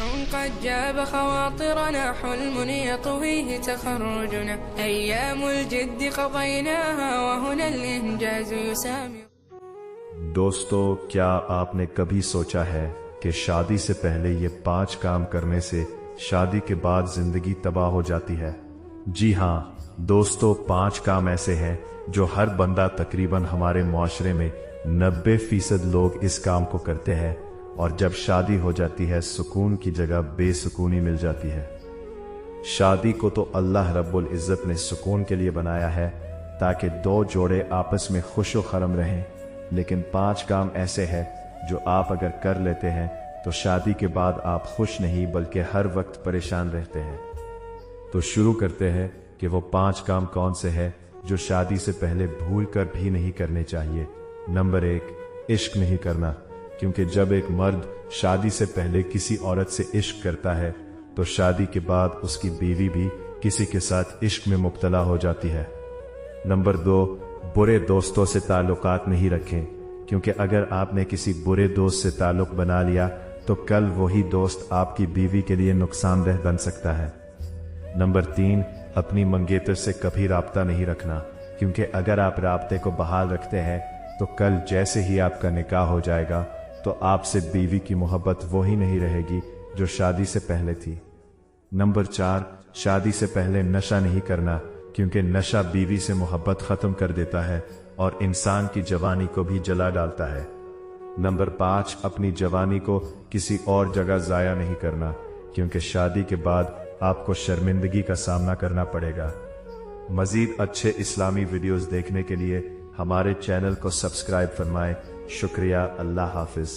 قد جاب خواطرنا حلم يطويه تخرجنا أيام الجد قضيناها وهنا الإنجاز يسامر. دوستو، کیا آپ نے کبھی سوچا ہے کہ شادی سے پہلے یہ 5 کام کرنے سے شادی کے بعد زندگی تباہ ہو جاتی ہے؟ جی ہاں دوستو، 5 کام ایسے ہیں جو ہر بندہ تقریباً ہمارے معاشرے میں 90% لوگ اس کام کو کرتے ہیں، اور جب شادی ہو جاتی ہے سکون کی جگہ بے سکونی مل جاتی ہے۔ شادی کو تو اللہ رب العزت نے سکون کے لیے بنایا ہے تاکہ 2 جوڑے آپس میں خوش و خرم رہیں، لیکن 5 کام ایسے ہیں جو آپ اگر کر لیتے ہیں تو شادی کے بعد آپ خوش نہیں بلکہ ہر وقت پریشان رہتے ہیں۔ تو شروع کرتے ہیں کہ وہ 5 کام کون سے ہیں جو شادی سے پہلے بھول کر بھی نہیں کرنے چاہیے۔ نمبر 1، عشق نہیں کرنا، کیونکہ جب ایک مرد شادی سے پہلے کسی عورت سے عشق کرتا ہے تو شادی کے بعد اس کی بیوی بھی کسی کے ساتھ عشق میں مبتلا ہو جاتی ہے۔ نمبر 2، برے دوستوں سے تعلقات نہیں رکھیں، کیونکہ اگر آپ نے کسی برے دوست سے تعلق بنا لیا تو کل وہی دوست آپ کی بیوی کے لیے نقصان دہ بن سکتا ہے۔ نمبر 3، اپنی منگیتر سے کبھی رابطہ نہیں رکھنا، کیونکہ اگر آپ رابطے کو بحال رکھتے ہیں تو کل جیسے ہی آپ کا نکاح ہو جائے گا تو آپ سے بیوی کی محبت وہی نہیں رہے گی جو شادی سے پہلے تھی۔ نمبر 4، شادی سے پہلے نشہ نہیں کرنا، کیونکہ نشہ بیوی سے محبت ختم کر دیتا ہے اور انسان کی جوانی کو بھی جلا ڈالتا ہے۔ نمبر 5، اپنی جوانی کو کسی اور جگہ ضائع نہیں کرنا، کیونکہ شادی کے بعد آپ کو شرمندگی کا سامنا کرنا پڑے گا۔ مزید اچھے اسلامی ویڈیوز دیکھنے کے لیے ہمارے چینل کو سبسکرائب فرمائیں۔ شکریہ، اللہ حافظ۔